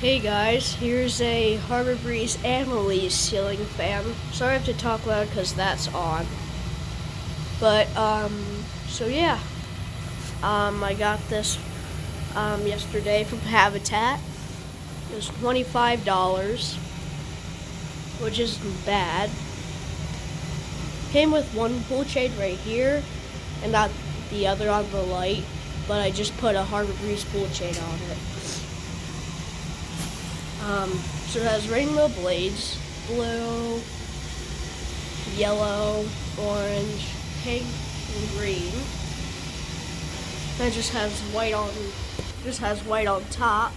Hey guys, here's a Harbor Breeze Annalise ceiling fan. Sorry I have to talk loud because that's on. But, so yeah. I got this, yesterday from Habitat. It was $25, which isn't bad. Came with one pull shade right here, and not the other on the light, but I just put a Harbor Breeze pull shade on it. So it has rainbow blades, blue, yellow, orange, pink, and green. And it just has white on top.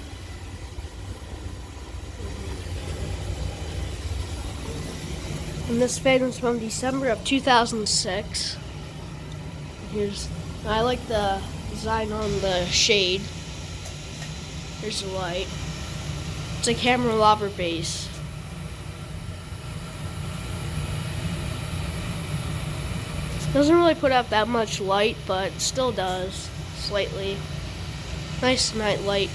And this fan is from December of 2006. I like the design on the shade. Here's the light. It's a candelabra base. Doesn't really put out that much light, but still does, slightly. Nice night light.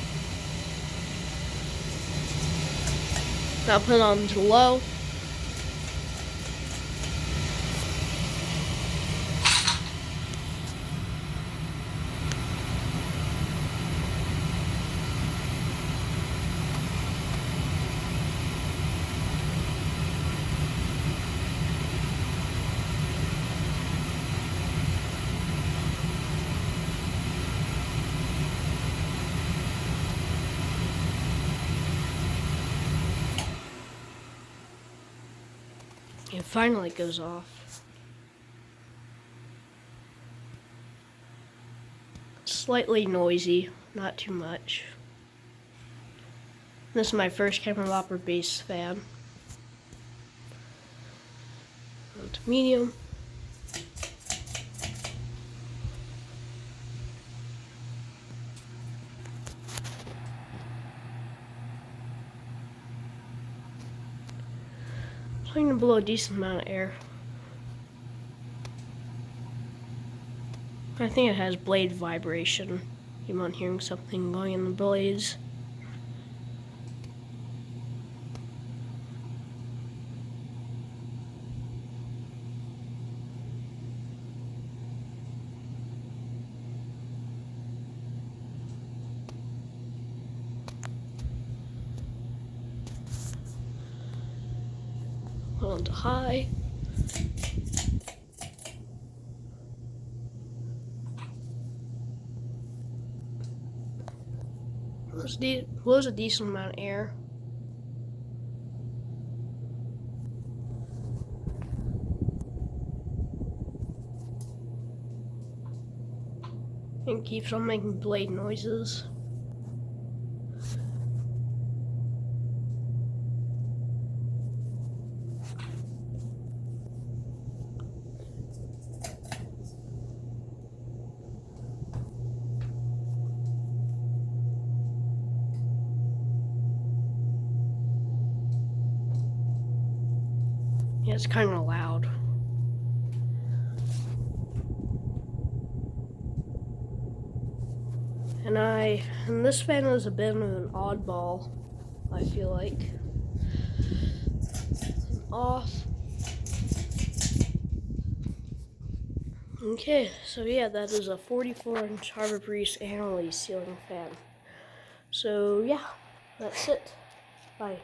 Now put it on to low. It finally goes off. Slightly noisy, not too much. This is my first candelabra base fan. It's medium. I'm going to blow a decent amount of air. I think it has blade vibration. You might hearing something going in the blades. On to high. Blows a decent amount of air. And keeps on making blade noises. Yeah, it's kind of loud. And this fan is a bit of an oddball, I feel like. Off. Okay, so yeah, that is a 44-inch Harbor Breeze Annalise ceiling fan. So yeah, that's it. Bye.